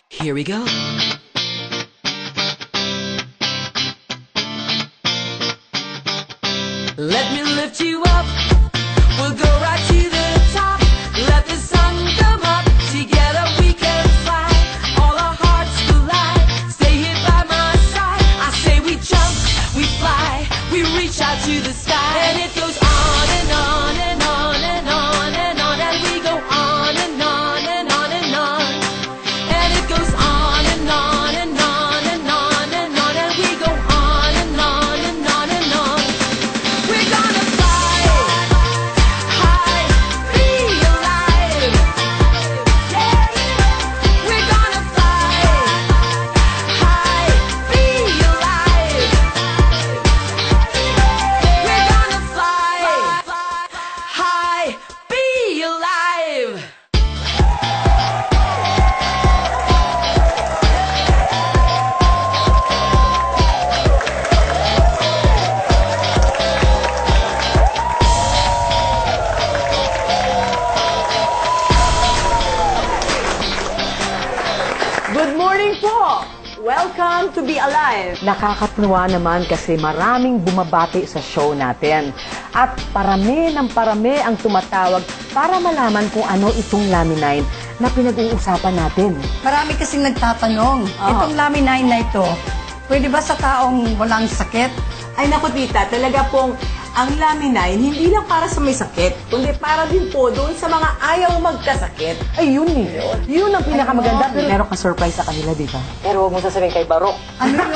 Here we go. Let me lift you up. We'll go right to the top. Let the sun come up. Together we can fly. All our hearts collide. Stay here by my side. I say we jump, we fly, we reach out to the sky. And it goes on and on and on and on and on. And we go on and on and on and on. And it goes on and on and on and on and on. And we go on and on and on and on. We're gonna fly high, be alive. Yeah. We're gonna fly high, be alive. We're gonna fly high, be alive. Good morning po! Welcome to Be Alive! Nakakatuwa naman kasi maraming bumabati sa show natin. At parami ng parami ang tumatawag para malaman kung ano itong Lammy9 na pinag-uusapan natin. Marami kasing nagtatanong, itong Lammy9 na ito, pwede ba sa taong walang sakit? Ay naku tita, talaga pong ang Lammy9 hindi lang para sa may sakit, kundi para din po doon sa mga ayaw magkasakit. Ay, yun eh. Yun ang pinakamaganda. Pero meron ka surprise sa kanila, di ba? Pero huwag mo sasabihin kay Barok. Ano yun?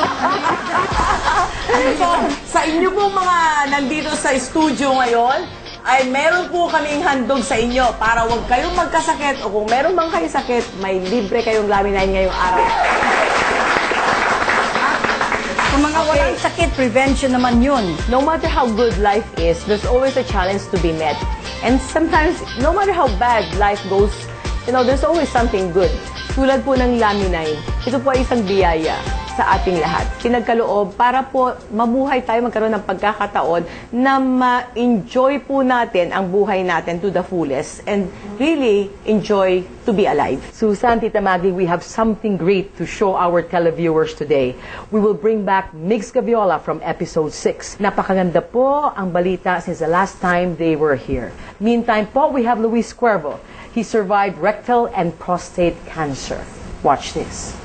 So, sa inyo po mga nandito sa studio ngayon, ay meron po kaming handog sa inyo para huwag kayong magkasakit o kung meron bang kayo sakit, may libre kayong Lammy9 ngayong araw. Kung mga walang sakit, prevention naman yun. No matter how good life is, there's always a challenge to be met. And sometimes, no matter how bad life goes, you know, there's always something good. Tulad po ng Lammy9, ito po ay isang biyaya sa ating lahat. Pinagkaloob para po mabuhay tayo, magkaroon ng pagkakataon na ma-enjoy po natin ang buhay natin to the fullest and really enjoy to be alive. Susan, Tita Maggie, we have something great to show our televiewers today. We will bring back Migs Gaviola from episode 6. Napakaganda po ang balita since the last time they were here. Meantime po, we have Luis Cuervo. He survived rectal and prostate cancer. Watch this.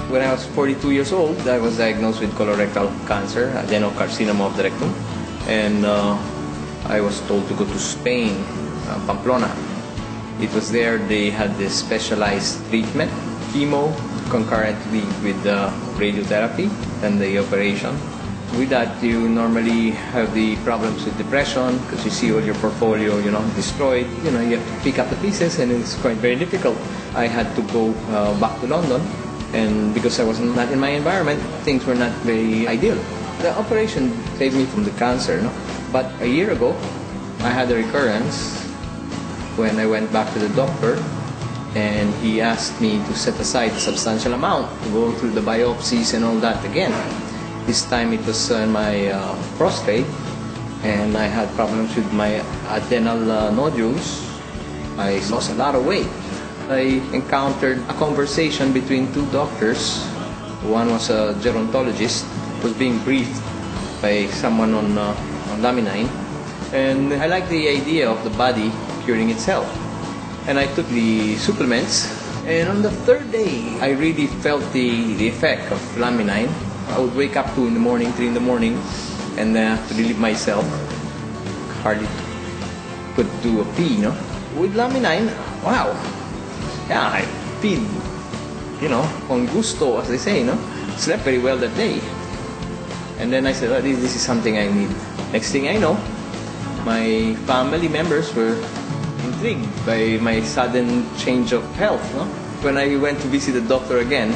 When I was 42 years old, I was diagnosed with colorectal cancer, adenocarcinoma of the rectum, and I was told to go to Spain, Pamplona. It was there they had this specialized treatment, chemo, concurrently with radiotherapy and the operation. With that, you normally have the problems with depression because you see all your portfolio, destroyed. You have to pick up the pieces, and it's quite very difficult. I had to go back to London. And because I was not in my environment, things were not very ideal. The operation saved me from the cancer, no? But a year ago, I had a recurrence when I went back to the doctor, and he asked me to set aside a substantial amount to go through the biopsies and all that again. This time it was in my prostate, and I had problems with my adrenal nodules. I lost a lot of weight. I encountered a conversation between two doctors. One was a gerontologist, was being briefed by someone on Lammy9, and I liked the idea of the body curing itself. And I took the supplements, and on the third day, I really felt the effect of Lammy9. I would wake up 2 in the morning, 3 in the morning, and to relieve myself, hardly could do a pee, With Lammy9, wow. Yeah, I feel, con gusto, as they say, Slept very well that day. And then I said, oh, this is something I need. Next thing I know, my family members were intrigued by my sudden change of health, When I went to visit the doctor again,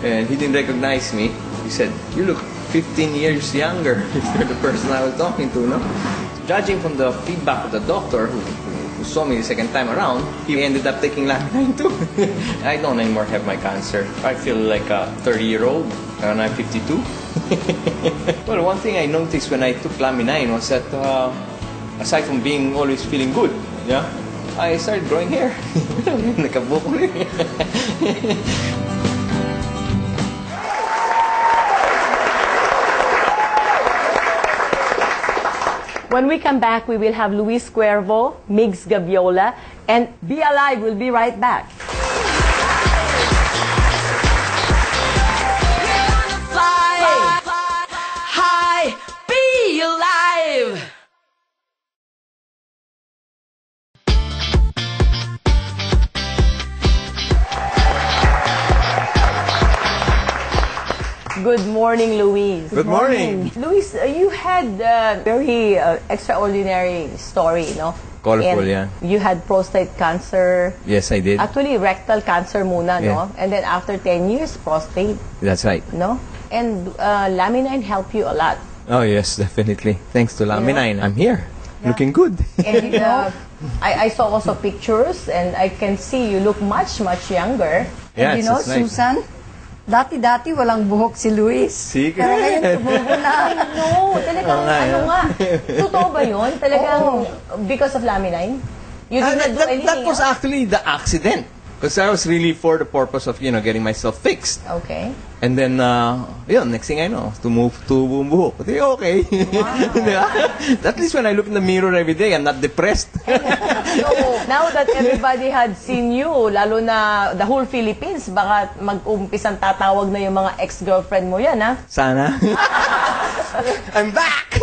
and he didn't recognize me, he said, you look 15 years younger if you're the person I was talking to, Judging from the feedback of the doctor, who saw me the second time around, he ended up taking Lammy9 too. I don't anymore have my cancer. I feel like a 30-year-old, and I'm 52. Well, one thing I noticed when I took Lammy9 was that aside from being always feeling good, I started growing hair. Nakabuko rin. When we come back, we will have Luis Cuervo, Migs Gaviola, and Be Alive. We'll be right back. Fly high, be alive. Good morning, Luis. Good morning. Luis, you had a very extraordinary story, no? Colorful, And yeah. You had prostate cancer. Yes, I did. Actually, rectal cancer muna, Yeah. no? And then after 10 years, prostate, That's right. no? And Laminine helped you a lot. Oh, yes, definitely. Thanks to Laminine, I'm here. Looking good. And I saw also pictures, and I can see you look much, much younger. And you know, it's nice. Susan, dati-dati walang buhok si Luis. Secret. Pero ngayon tumubo na. No, talagang Oo nga, ano no? nga. Totoo ba yun? Talagang because of Laminine? You did not do anything that was else? actually the accident. Because I was really for the purpose of, getting myself fixed. Okay. And then, next thing I know, tubo buhok. Okay. Diba? At least when I look in the mirror every day, I'm not depressed. So, now that everybody had seen you, lalo na the whole Philippines, baka mag-umpisang tatawag na yung mga ex-girlfriend mo yan, ha? Sana. I'm back!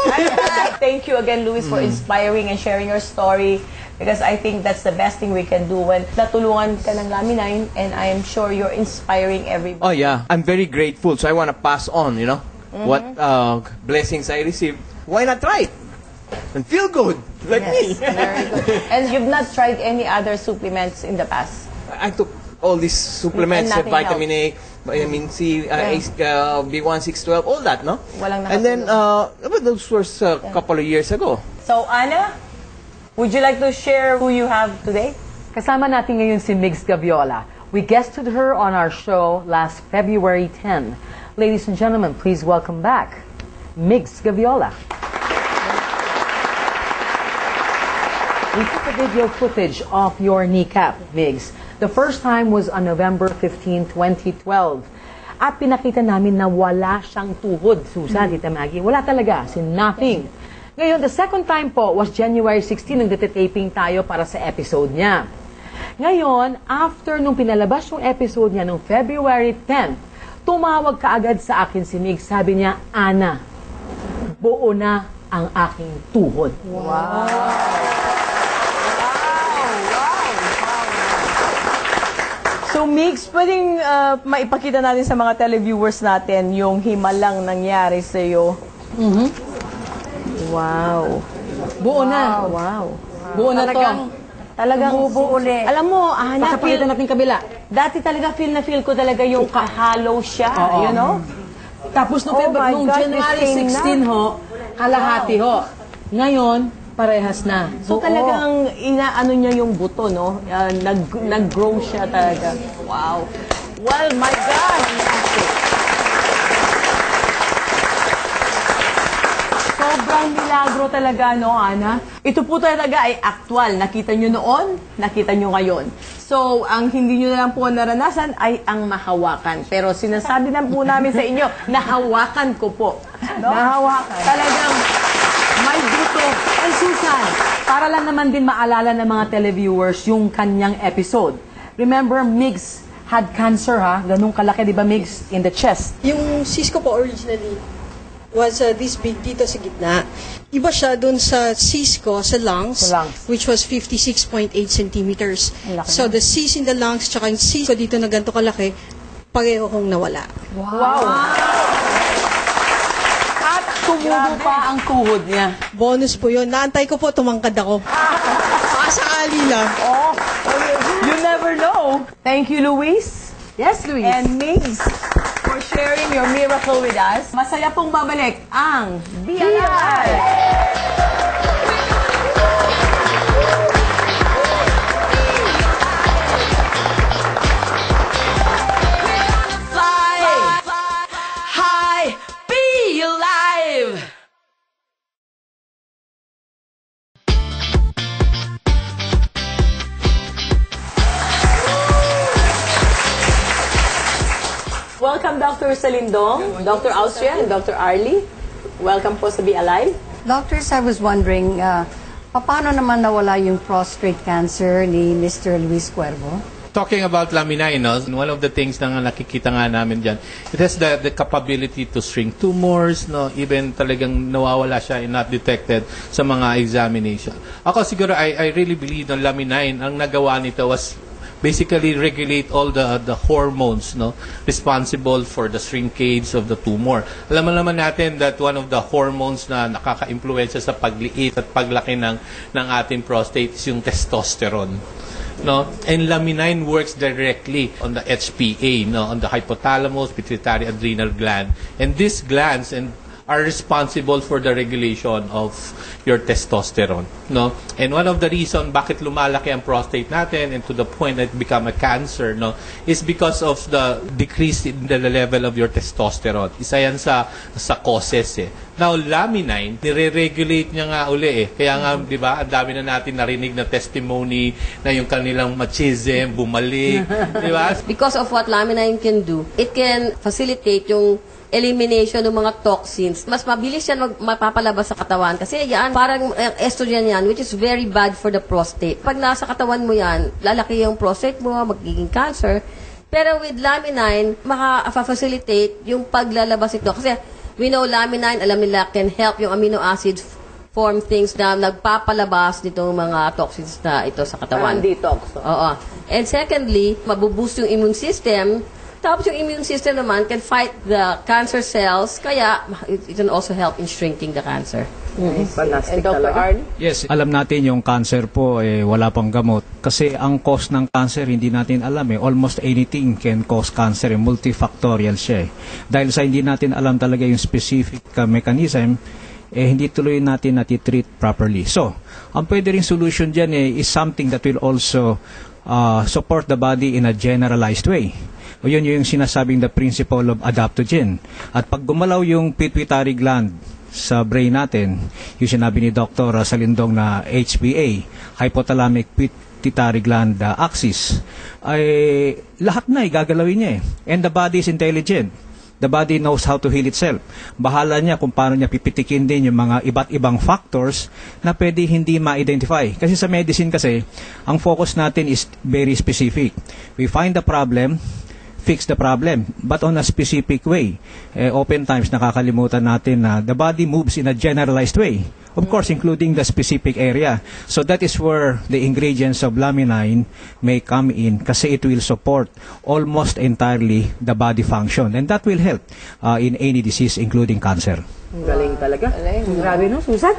Thank you again, Luis, for inspiring and sharing your story. Because I think that's the best thing we can do when natulungan ka ng Laminine, and I am sure you're inspiring everybody. Oh, yeah. I'm very grateful. So I want to pass on, what blessings I received. Why not try it? And feel good, like me. Very good. And you've not tried any other supplements in the past? I took all these supplements, And nothing vitamin A, vitamin C, B1, 6, 12, all that, no? Walang And then, but those were a couple of years ago. So, Ana, would you like to share who you have today? Kasama natin ngayon si Migs Gaviola. We guested her on our show last February 10. Ladies and gentlemen, please welcome back Migs Gaviola. We took a video footage of your kneecap, Migs. The first time was on November 15, 2012. At pinakita namin na wala siyang tuhod, Susan, Tita Maggie. Wala talaga, nothing. Ngayon, the second time po was January 16, nang taping tayo para sa episode niya. Ngayon, after nung pinalabas yung episode niya nung February 10, tumawag kaagad sa akin si Mig. Sabi niya, Ana, buo na ang aking tuhod. So, Migs, pwedeng maipakita natin sa mga televiewers natin yung himalang nangyari sa iyo. Wow. Buo na. Wow. Buo na to. Talagang Buo uli. Alam mo, Ana, Pakapalitan natin kabila. dati talaga feel na feel ko talaga yung kahalo siya, you know? Tapos nung, Oh my nung God, January this thing 16 ho, kalahati ho. Ngayon, parehas na. So talagang inaano niya yung buto, no? Nag-grow siya talaga. Wow. Well, my God. Sobrang milagro talaga, no, Ana? Ito po talaga ay actual. Nakita nyo noon, nakita nyo ngayon. So, ang hindi nyo na lang po naranasan ay ang mahawakan. Pero sinasabi lang po namin sa inyo, nahawakan ko po. No? Nahawakan. Talagang May buto. And Susan, para lang naman din maalala ng mga televiewers yung kanyang episode. Remember, Migs had cancer, ha? Ganun kalaki, di ba, Migs? In the chest. Yung cyst ko po originally was this big dito sa gitna. Iba siya dun sa cyst ko sa lungs, Sa lungs. which was 56.8 centimeters. Ang laki So the cyst in the lungs tsaka yung cyst ko dito na ganito kalaki, pareho kong nawala. At tumubo pa ang tuhod niya. Bonus po yun. Naantay ko po, tumangkad ako. Sakali lang. you never know. Thank you, Luis. Yes, Luis. And Migs, for sharing your miracle with us. Masaya pong babalik ang Be Alive! Fly high, be alive! Welcome, Dr. Salindong, Dr. Austria, and Dr. Arlie. Welcome po sa Be Alive. Doctors, I was wondering, paano naman nawala yung prostate cancer ni Mr. Luis Cuervo? Talking about laminine, no, one of the things na nakikita nga namin dyan, it has the capability to shrink tumors, no, even talagang nawawala siya and not detected sa mga examination. Ako siguro, I really believe na laminine, ang nagawa nito was basically regulate all the hormones, no, responsible for the shrinkage of the tumor. Alam naman natin that one of the hormones na nakaka-impluwensya sa pagliit at paglaki ng ating prostate is yung testosterone. No, and laminine works directly on the HPA, no, on the hypothalamus, pituitary adrenal gland, and these glands are responsible for the regulation of your testosterone, no? And one of the reason bakit lumalaki ang prostate natin and to the point that it become a cancer, no, is because of the decrease in the level of your testosterone. Isa yan sa causes eh. Now, laminine, nire-regulate niya nga uli eh. Kaya nga, di ba, ang dami na natin narinig na testimony na yung kanilang machism, bumalik, di ba? Because of what laminine can do, it can facilitate yung elimination ng mga toxins. Mas mabilis yan mapapalabas sa katawan. Kasi yan, parang estrogen yan, which is very bad for the prostate. Pag nasa katawan mo yan, lalaki yung prostate mo, magiging cancer. Pero with laminine, maka-facilitate yung paglalabas ito. Kasi we know laminine, alam nila, can help yung amino acids form things na nagpapalabas nitong mga toxins na ito sa katawan. Detox. Oo. And secondly, mabuboost yung immune system. Tapos yung immune system naman can fight the cancer cells, kaya it can also help in shrinking the cancer. And Fantastic Dr. talaga. Arlie? Yes, alam natin yung cancer po wala pang gamot kasi ang cause ng cancer hindi natin alam almost anything can cause cancer, multifactorial siya Dahil sa hindi natin alam talaga yung specific mechanism, hindi tuloy natin natitreat properly. So, ang pwede rin solution dyan is something that will also support the body in a generalized way. O yun yung sinasabing the principle of adaptogen. At pag gumalaw yung pituitary gland sa brain natin, yung sinabi ni Dr. Salindong na HPA, hypothalamic pituitary gland axis, ay lahat na igagalawin niya And the body is intelligent. The body knows how to heal itself. Bahala niya kung paano niya pipitikin din yung mga iba't ibang factors na pwede hindi ma-identify. Kasi sa medicine kasi, ang focus natin is very specific. We find the problem, fix the problem, but on a specific way. Oftentimes, nakakalimutan natin na the body moves in a generalized way. Of course, including the specific area. So that is where the ingredients of laminine may come in kasi it will support almost entirely the body function. And that will help in any disease, including cancer. Galing talaga. Grabe no, Susan?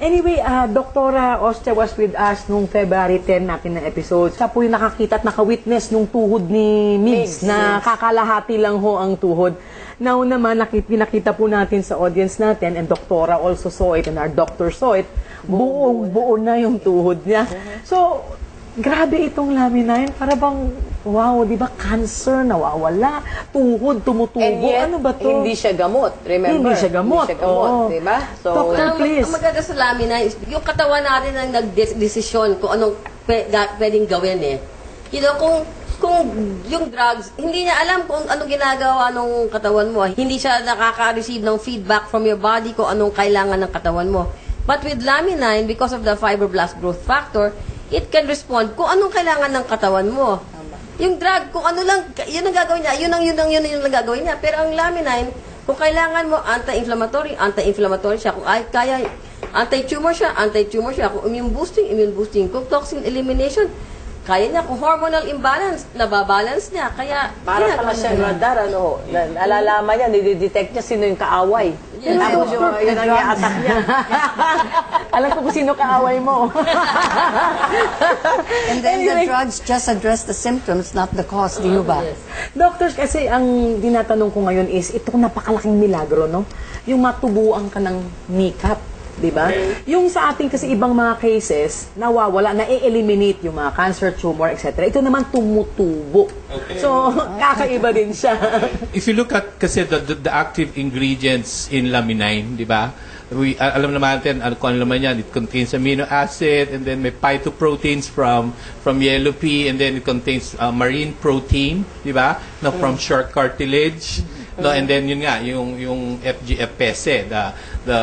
Anyway, Doktora Austria was with us nung February 10 natin na episode. Siya po yung nakakita at nakawitness nung tuhod ni Migs na kakalahati lang ho ang tuhod. Now naman, pinakita po natin sa audience natin and Doktora also saw it and our doctor saw it, buo na yung tuhod niya. So, grabe itong laminine. Para bang, wow, di ba, cancer, nawawala, tuhod, tumutubo. And yet, ano ba to? hindi siya gamot. Remember? Hindi siya gamot. Oo. Di ba? So, Doctor, please. Ang maganda sa laminine is yung katawan natin ang nagdesisyon kung anong pwedeng gawin You know, kung yung drugs, hindi niya alam kung anong ginagawa ng katawan mo. Hindi siya nakaka-receive ng feedback from your body kung anong kailangan ng katawan mo. But with laminine, because of the fibroblast growth factor, it can respond kung anong kailangan ng katawan mo. Yung drug, kung ano lang, yun ang gagawin niya, yun ang gagawin niya. Pero ang laminine, kung kailangan mo anti-inflammatory siya. Kung kaya, anti-tumor siya. Kung immune boosting. Kung toxin elimination, kaya niya. Kung hormonal imbalance, nababalance niya. Kaya, para pala siya radar, alalaman niya, nididetect niya sino yung kaaway. Yes. Tapos yun ang i-attack niya. Alam ko kung sino kaaway mo. And then the drugs just address the symptoms, not the cause, di ba? Doctors, kasi ang dinatanong ko ngayon is, itong napakalaking milagro, no? Yung matubuan ka ng kneecap. di ba? Yung sa ating kasi ibang mga cases, nawawala, na-eliminate yung mga cancer, tumor, etc. Ito naman tumutubo. So, kakaiba din siya. If you look at kasi the active ingredients in laminine, di ba? Alam naman natin kung ano naman yan. It contains amino acid, and then may phytoproteins from yellow pea, and then it contains marine protein, di ba? No, from shark cartilage. No, and then yun nga, yung FGF-PESE, the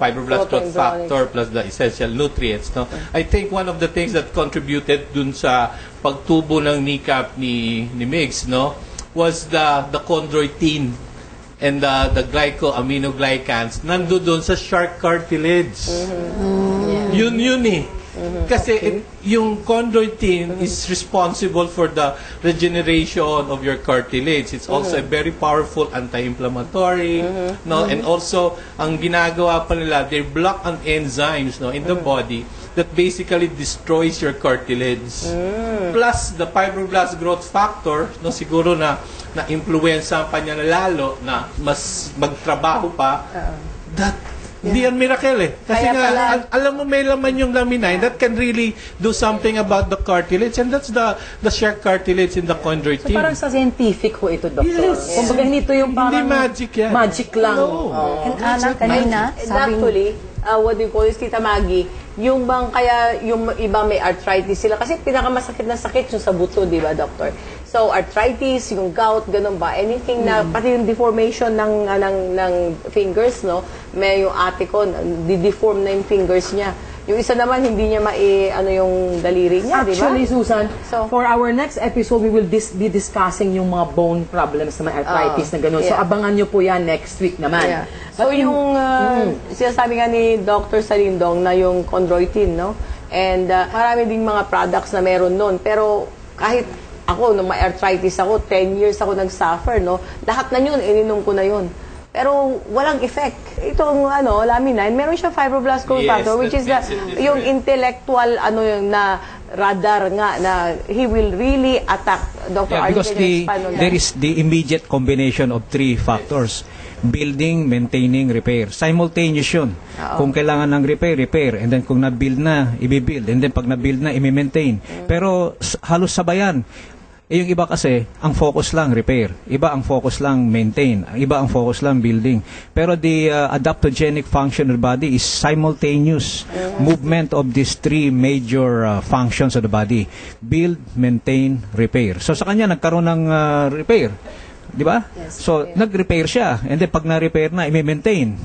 fibroblast growth factor plus the essential nutrients. No, I think one of the things that contributed dun sa pagtubo ng kneecap ni Migs, no, was the chondroitin and the glycoaminoglycans nandoon sa shark cartilage. Yun eh. Kasi yung chondroitin is responsible for the regeneration of your cartilage. It's also a very powerful anti-inflammatory, no, and also ang ginagawa pa nila, they block an enzymes, no, in the body that basically destroys your cartilage. Plus the fibroblast growth factor, no, siguro na influensya pa niya na lalo na mas magtrabaho pa. That hindi yan miracle eh. Kasi nga, alam mo may laman yung laminine that can really do something about the cartilage, and that's the shark cartilage in the chondroitin. So parang sa scientific ho ito, Doktor. Yes. Kung baga hindi ito yung parang... Hindi magic yan. Magic lang. No. Ana, kanina, And sabi actually, what do you call this, Tita Maggie, yung bang kaya yung iba may arthritis sila, kasi pinakamasakit na sakit yung sa buto, di ba, Doctor? So, arthritis, yung gout, ganun ba? Anything na, pati yung deformation ng fingers, no? May yung ate ko, di-deform na yung fingers niya. Yung isa naman, hindi niya yung daliri niya, di ba? Actually, Susan, So, for our next episode, we will be discussing yung mga bone problems na may arthritis na gano'n. So, yeah. abangan nyo po yan next week naman. Yeah. So, yung sinasabi nga ni Dr. Salindong na yung chondroitin, no? And marami ding mga products na meron nun. Pero kahit ako, nung may arthritis ako, 10 years ako nag-suffer, no? Lahat na yun, ininom ko na yun. Pero walang effect. Itong laminine, meron siyang fibroblast growth factor, which is yung intellectual na radar nga na he will really attack. Dr. Yeah, because there is the immediate combination of three factors: building, maintaining, repair. Simultaneous yun. Kung kailangan ng repair, and then kung na-build na, i-build, and then pag na-build na, i-maintain. Pero halos sabayan. Yung iba kasi, ang focus lang repair. Iba ang focus lang maintain. Iba ang focus lang building. Pero the adaptogenic function of the body is simultaneous movement of these three major functions of the body: build, maintain, repair. So sa kanya nagkaroon ng repair, di ba? Yes, so nag-repair siya, and then pag na-repair na, i-maintain.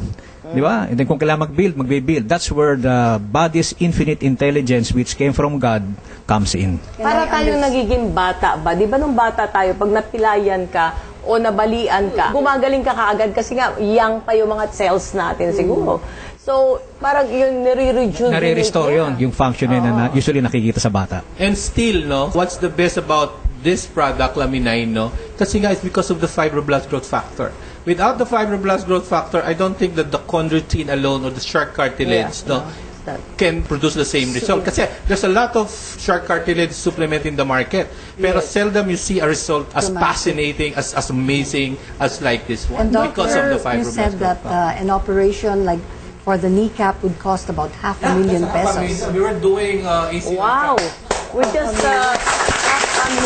Di ba? And then kung kailangan mag-build, magbe-build. That's where the body's infinite intelligence, which came from God, comes in. Para tayo nagiging bata ba? Di ba nung bata tayo, pag napilayan ka o nabalian ka, gumagaling ka kaagad kasi nga young pa yung mga cells natin siguro. So, parang yun, Nare-restore yun, yung function na usually nakikita sa bata. And still, no, what's the best about this product, laminine, no? Kasi nga, it's because of the fibroblast growth factor. Without the fibroblast growth factor, I don't think that the chondroitin alone or the shark cartilage, can produce the same result. Kasi there's a lot of shark cartilage supplement in the market, pero seldom you see a result as fascinating, as amazing as like this one, And because of the Doctor, you fibroblast said growth that factor. an operation like for the kneecap would cost about $500,000 pesos. We were doing ACL. Wow! We just $500,000.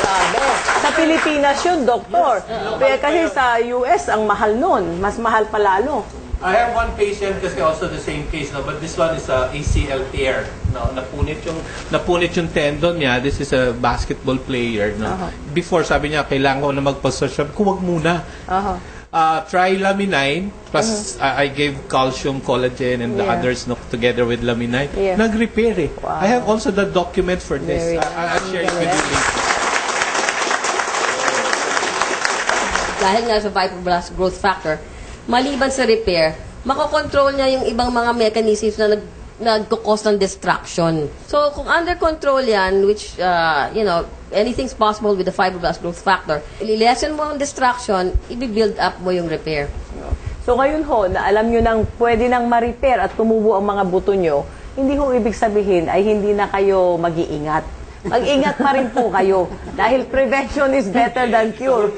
Grabe. Sa Pilipinas yun, Doktor. Kasi sa US, ang mahal nun. Mas mahal pa lalo. I have one patient kasi also the same case, no, but this one is a ACL tear. No, napunit yung tendon niya. This is a basketball player, no. Before sabi niya kailangan ko na magpa-surgery. Huwag muna. Try laminine plus I gave calcium, collagen and the others, no, together with laminine. Yeah. Nag-repair eh. Wow. I have also the document for this. Very I'll share it with you later. Dahil nga sa fibroblast growth factor, maliban sa repair, makokontrol niya yung ibang mga mechanisms na nagkukos ng destruction. So, kung under control yan, which, anything's possible with the fibroblast growth factor, ililesen mo ang destruction, i-build up mo yung repair. So ngayon ho, na alam nyo nang pwede nang ma-repair at tumubo ang mga buto nyo, hindi ho ibig sabihin ay hindi na kayo mag-iingat. mag-ingat pa rin po kayo. Dahil prevention is better than cure.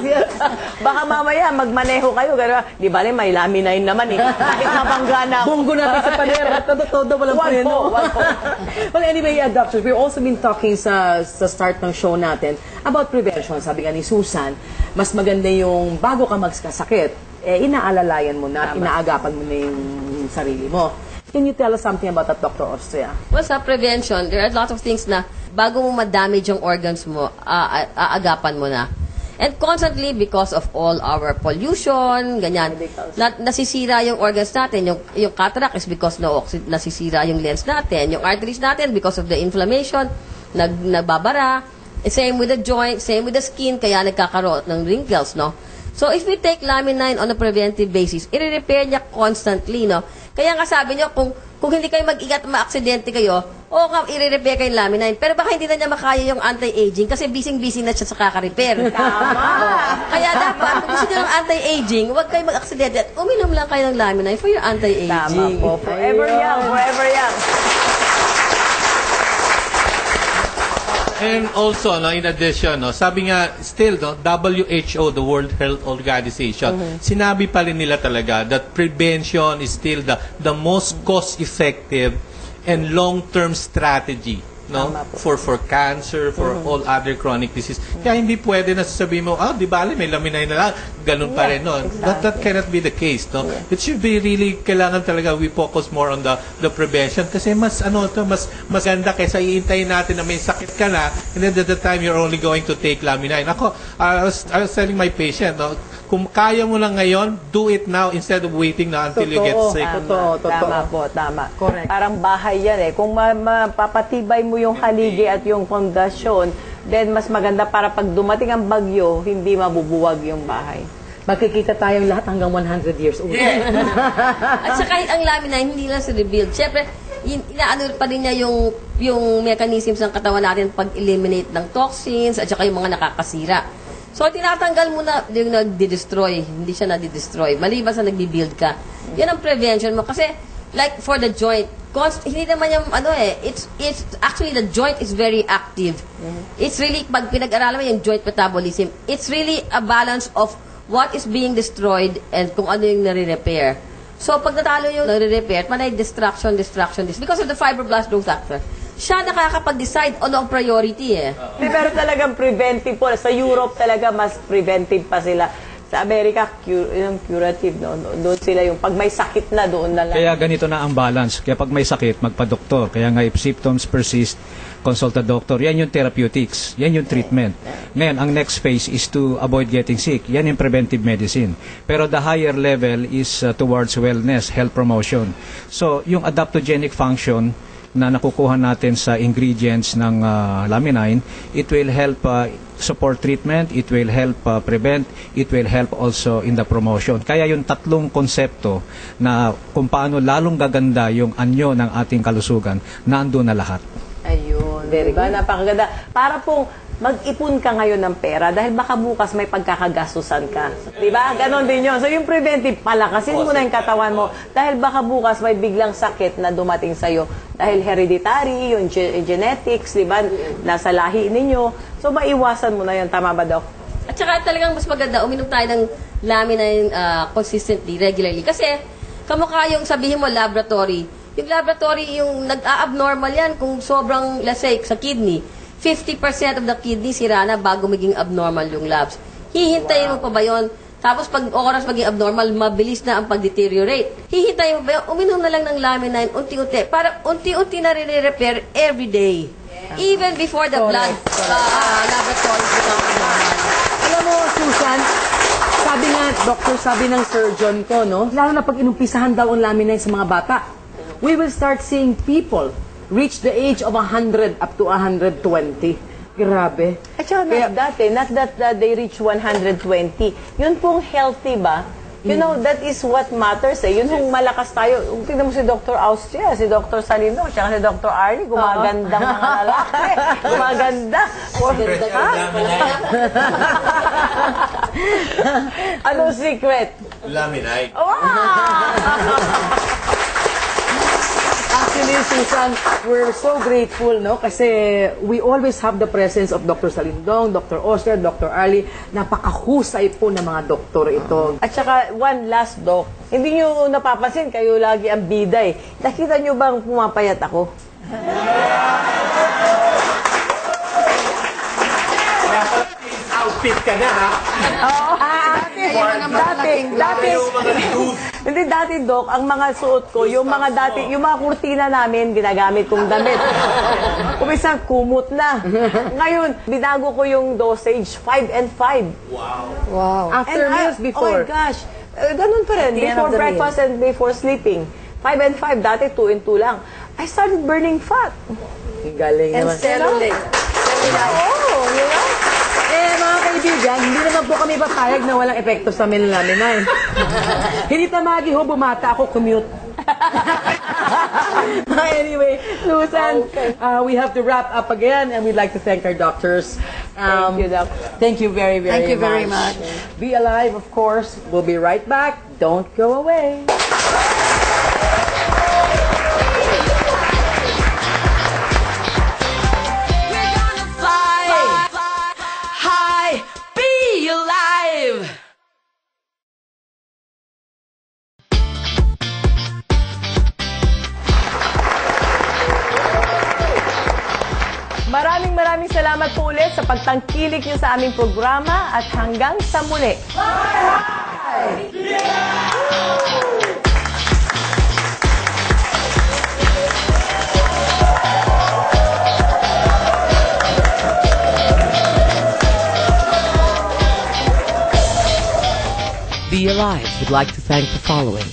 Yes. Baka mamaya magmaneho kayo. Gano'n, di ba may laminain naman eh. Kahit mabangga na ako. Bunggo natin sa pader. Todo walang Wag preno. po. Well, anyway, doctors, we've also been talking sa start ng show natin about prevention. Sabi nga ni Susan, mas maganda yung bago ka magkasakit, inaalalayan mo na, inaagapan mo na yung sarili mo. Can you tell us something about that, Dr. Austria? Well, sa prevention, there are a lot of things na bago mo ma-damage yung organs mo, aagapan mo na. And constantly, because of all our pollution, ganyan, nasisira yung organs natin. Yung cataract is because nasisira yung lens natin. Yung arteries natin, because of the inflammation, nagbabara. Same with the joint, same with the skin, kaya nagkakaroon ng wrinkles, no? So, if we take Lamine on a preventive basis, i-repair niya constantly, no? Kaya nga sabi niyo, kung hindi kayo mag-ingat, ma-aksidente kayo, i-repair kayo yung Lamine. Pero baka hindi na niya makaya yung anti-aging kasi busy-busy na siya sa kaka-repair. Tama. Kaya dapat, kung gusto niyo ng anti-aging, huwag kayo mag-aksidente at uminom lang kayo ng Lamine for your anti-aging. Tama po. Forever young, forever young. And also, in addition, sabi nga, still, WHO, the World Health Organization, sinabi pa rin nila talaga that prevention is still the most cost-effective and long-term strategy for cancer, for all other chronic disease. Kaya hindi pwede na sasabihin mo, di ba, may laminay na lang, ganun pa rin, no? Exactly. That cannot be the case, no? Yeah. It should be really, kailangan talaga we focus more on the prevention kasi mas ganda kaysa iintayin natin na may sakit ka na and then at the time you're only going to take laminine. Ako, I was telling my patient, no, kung kaya mo lang ngayon, do it now instead of waiting na until you get sick. Tama po, tama. Correct. Parang bahay yan eh. Kung mapapatibay mo yung haligi at yung pundasyon, then mas maganda para pag dumating ang bagyo, hindi mabubuwag yung bahay. Magkikita tayong lahat hanggang 100 years old. At saka ang Lamine, hindi lang sa rebuild. Siyempre, inaano pa rin niya yung mechanisms ng katawan natin pag-eliminate ng toxins at saka yung mga nakakasira. So, tinatanggal mo na yung nagdi-destroy. Hindi siya nadi-destroy. Maliban sa nagdi-build ka. Yan ang prevention mo. Kasi, like for the joint, hindi naman yung, it's actually the joint is very active. It's really, pag pinag-aralan mo yung joint metabolism, it's really a balance of what is being destroyed and kung ano yung nare-repair. So, pag natalo yung nare-repair, manay distraction. Because of the fibroblast growth factor. Siya nakakapag-decide ano ang priority eh. Pero talagang preventive po. Sa Europe talaga mas preventive pa sila. Sa Amerika, yung curative. No? Doon sila yung pag may sakit na, doon na lang. Kaya ganito na ang balance. Kaya pag may sakit, magpa-doktor. Kaya nga if symptoms persist, consult a doctor. Yan yung therapeutics. Yan yung treatment. Ngayon, ang next phase is to avoid getting sick. Yan yung preventive medicine. Pero the higher level is towards wellness, health promotion. So, yung adaptogenic function na nakukuha natin sa ingredients ng Lamine, it will help support treatment, it will help prevent, it will help also in the promotion. Kaya yung tatlong konsepto na kung paano lalong gaganda yung anyo ng ating kalusugan, nandun na lahat. Ayun, diba? Napakaganda. Para pong mag-ipon ka ngayon ng pera dahil baka bukas may pagkakagastusan ka. Diba? Ganon din yun. So yung preventive, palakasin mo na yung katawan mo dahil baka bukas may biglang sakit na dumating sa'yo. Dahil hereditary, yung genetics, diba? Nasa lahi ninyo. So maiwasan mo na yun. Tama ba, Doc? At saka talagang mas maganda, uminom tayo ng Lamine consistently, regularly. Kasi kamukha yung sabihin mo laboratory. Yung laboratory, yung nag-a-abnormal yan kung sobrang, let's say, sa kidney. 50% of the kidney sira na bago maging abnormal yung labs. Hihintayin mo pa ba yun? Tapos pag oras maging abnormal, mabilis na ang pag-deteriorate. Hihintayin mo ba yun? Uminom na lang ng Lamine unti-unti. Para unti-unti na rin-repair every day. Even before the blood laboratory become abnormal. Alam mo, Susan, sabi ng surgeon ko, no? Lalo na pag inumpisahan daw ang Lamine sa mga bata, we will start seeing people reach the age of 100 up to 120. Grabe. At saka not that they reach 120. Yun pong healthy ba? You know, that is what matters eh. Yun kung malakas tayo. Tingnan mo si Dr. Austria, si Dr. Salino, tsaka si Dr. Arnie, gumagandang mga lalaki. Gumaganda. Anong secret? Lamine. Wow! Actually, Miss Susan, we're so grateful, no? Kasi we always have the presence of Dr. Salindong, Dr. Oscar, Dr. Arlie. Napakahusay po ng mga doktor ito. At saka, one last, Doc. Hindi nyo napapansin, kayo lagi ang bida eh. Nakita nyo bang pumapayat ako? Outfit ka na, ha? Oo. Dati, Doc, ang mga suot ko, yung mga kurtina namin, ginagamit kong damit. Kumisa, kumot na. Ngayon, binago ko yung dosage, 5 and 5. Wow. After meals, before. Oh my gosh. Ganun pa rin. At the end Before of the breakfast and before sleeping. 5 and 5. Dati 2 and 2 lang. I started burning fat. Galing And naman. cellulite. Oh, you know? Mga kaibigan, hindi naman po kami papayag na walang epekto sa melanine. Hindi tamagi ho, bumata ako, commute. Anyway, Susan, we have to wrap up again and we'd like to thank our doctors. Thank you, Doc. Thank you very, very much. Thank you very much. Be alive, of course. We'll be right back. Don't go away. We're gonna fly high, be alive. Maraming salamat po ulit sa pagtangkilik niyo sa aming programa at hanggang sa muli. Be Alive would like to thank the following: